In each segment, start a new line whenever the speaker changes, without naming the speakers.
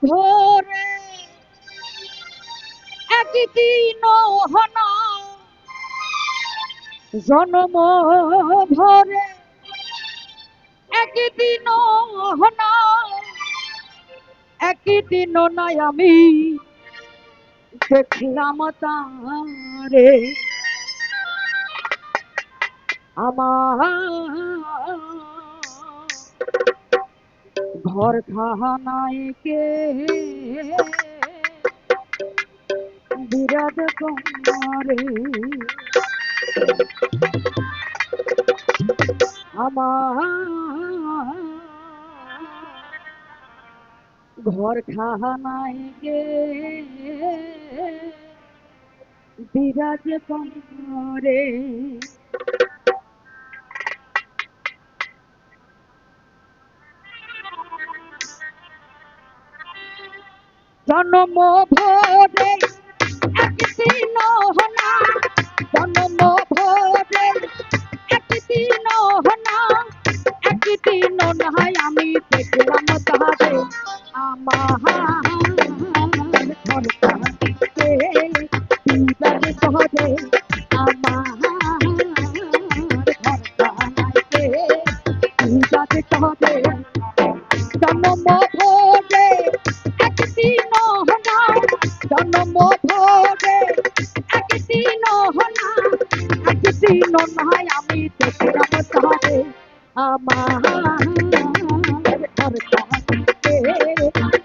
ধরে একদিন হনা জন্ম ভরে একদিন হনা একদিন নাই আমি দেখলাম তারে আমার ঘর খানায় কে বিরাট করে আমার ঘর খানায় কে বিরাজ করে জন্ম ভরে একদিন হনা জন্ম ভরে একদিন হনা একদিন নাই আমি দেখলাম তারে আমার ঘর কাঁদতে বিরাজ করে আমার ঘর কাঁদতে বিরাজ করে জন্ম ভরে একদিন হনা জন্ম ভরে একদিন হনা একদিন নাই আমি দেখলাম তারে আমার ঘর কাঁদতে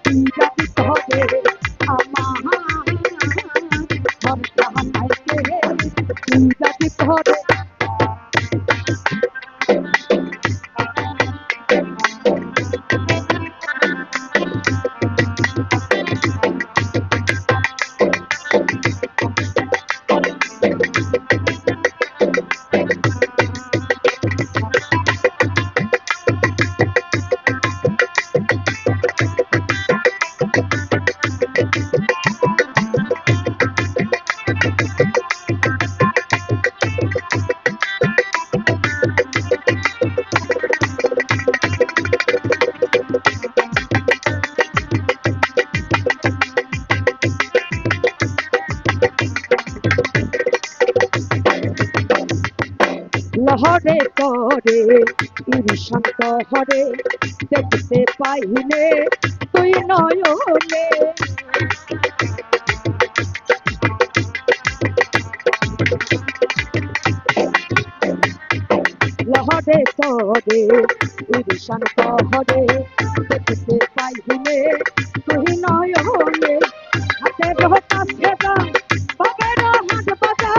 বিরাজ করে আমার ঘর কাঁদতে বিরাজ করে লহরে করে ঈর্ষান্ত হরে দেখতে পাইলে তুই নয়নে লহরে করে ঈর্ষান্ত হরে দেখতে পাইলে তুই নয়নে হাতে রহতা সেদা বাবের হাত বাজা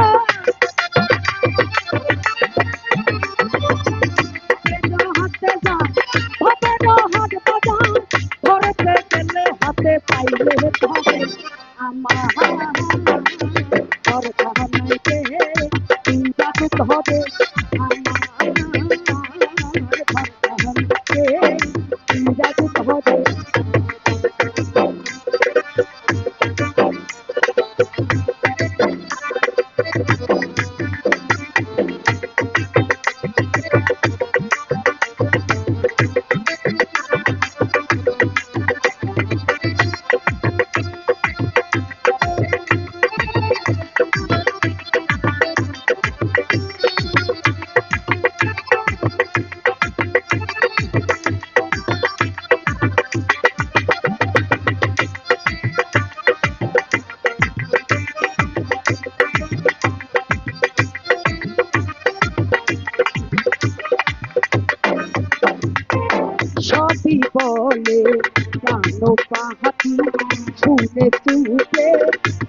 পাইলে তবে আমার ঘর খানাইতে বিরাজ হবে আমার ঘর খানাইতে বিরাজ হবে সবই বলে জানো পাহাতি শুনে চুপে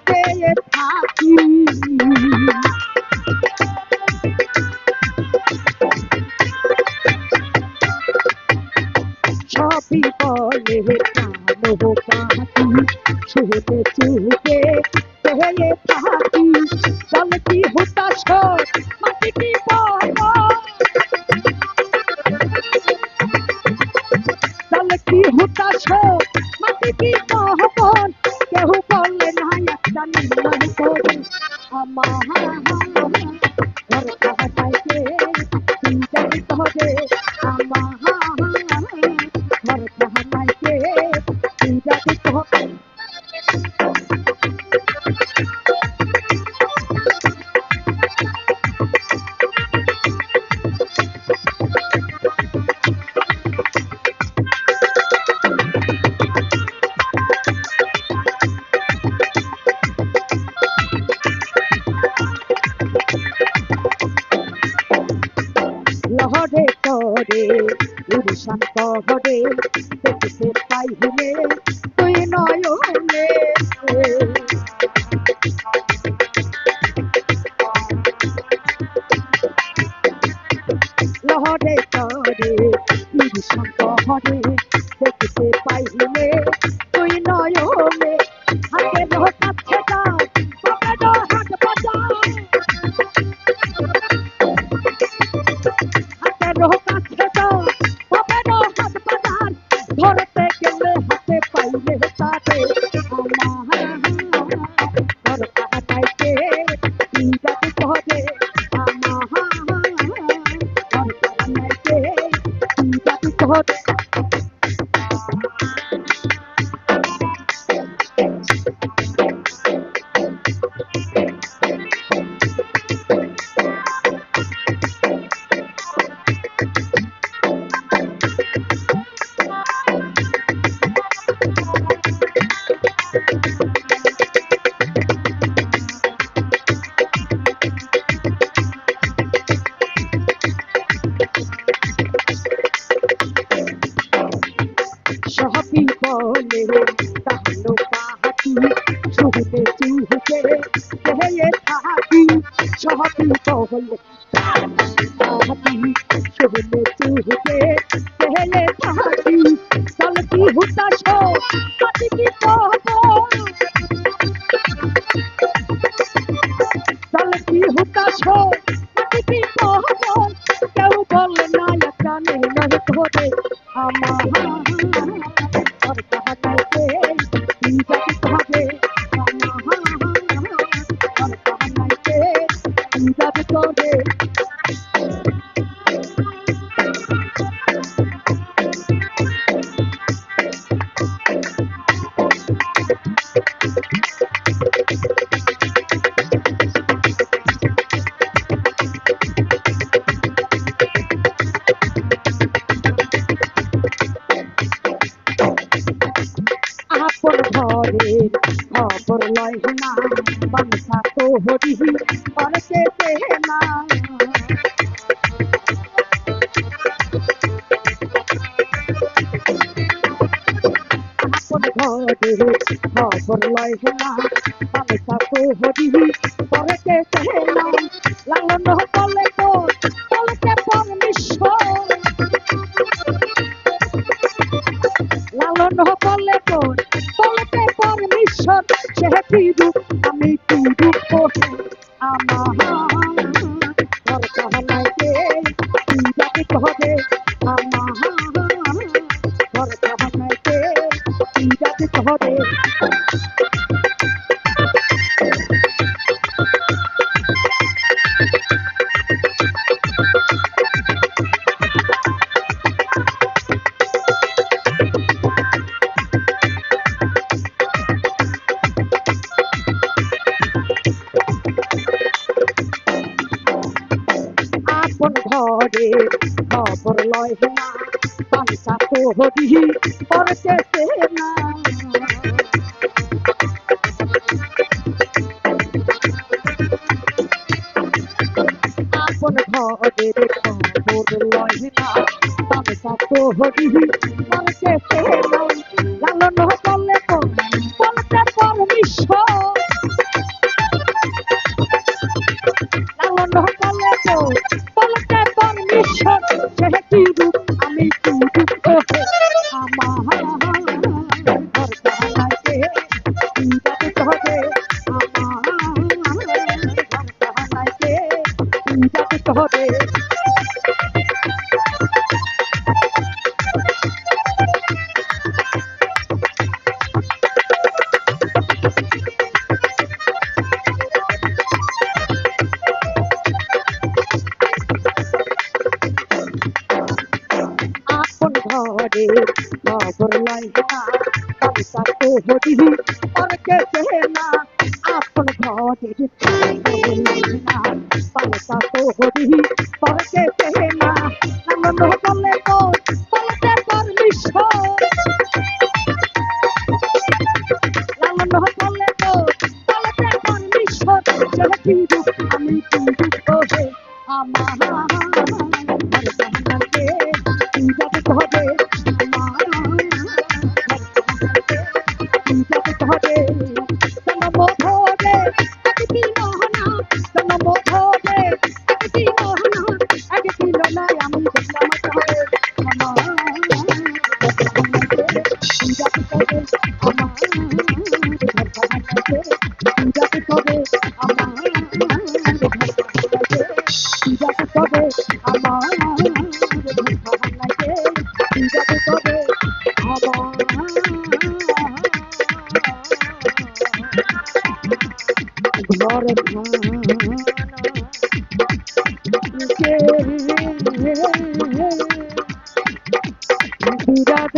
পেয়ে থাকি সবই বলে জানো পাহাতি শুনে চুপে পেয়ে থাকি বলে কি হতাশ মাটি কি বাবা কি হতাশ মাটি কি কহবন কেহ বলে না একটা নির্ণয় করে আমার ঘর কাটাইতে বিরাজিত হবে আমার ঘর কাটাইতে বিরাজিত হবে শান্ত হরে দেখিতে পাইলে তুই নয়নে লহরে তরে শান্ত হরে দেখিতে পাইলে তুই নয়নে হাতে রহ কাছে যাও হাত বাজাও হাতে রহ কাছে যাও হাত বাজার ধরতে গেলে হাতে পাইলে তাতে আমার কাটাইতে যাতে কহবে আমার কাটাইতে যাতে কহবে সহপি বলে তাহলো পাহাতি সুহতে চুহতে চেয়ে থাকি সহপি বলে পাহাতি সুহতে চুহতে চেয়ে থাকি চল কি হুতাশ পাতি কি কহবো চল কি হুতাশ পাতি কি কহবো কেউ বলে না জানে না ধরে আমার আপন ঘরের খবর লয় না বাংসা তো হরি অনেকে না আপন ঘরের খবর লয় না বাংসা তো হরি অনেকে না লালন বলে তো বলতে পরমেশ্বর লালন বলে তো বলতে পরমেশ্বর সে কি রূপ আমি কি রূপ আমার ঘর কাহানাইতে যাতে কহবে আমার ঘর কাহানাইতে যাতে কহবে আপন ঘরে খবর লয় না বাংসা তো হরি পরতে না আপন ঘরের খবর লয় না বাংসা তো হরি পরতে না লালন বলে তো বলতে পরমেশ্বর লালন বলে তো বলতে পরমেশ্বর সে কি রূপ আমি কি রূপ আমার ঘর কাহানাইতে যাতে কহবে আমার ঘর কাহানাইতে যাতে কহবে আপন ঘরে খবর লয় না বাংসা তো হরি অনেকে না আপন ঘরের খবর লয় না বাংসা তো হরি অনেকে না লালন বলে তো বলতে পরমেশ্বর লালন বলে তো বলতে পরমেশ্বর সে কি রূপ আমি কি রূপ আমার ঘর কাহানাইতে যাতে কহবে ঘরে জন্ম ধরে একদিন না জন্ম ধরে একদিন না একদিন না আমি দেখলাম ঘরে আমার যাতে করে আমার যাতে করে আমার যাতে করে আমার যাতে করে আমার ঘর বিরাট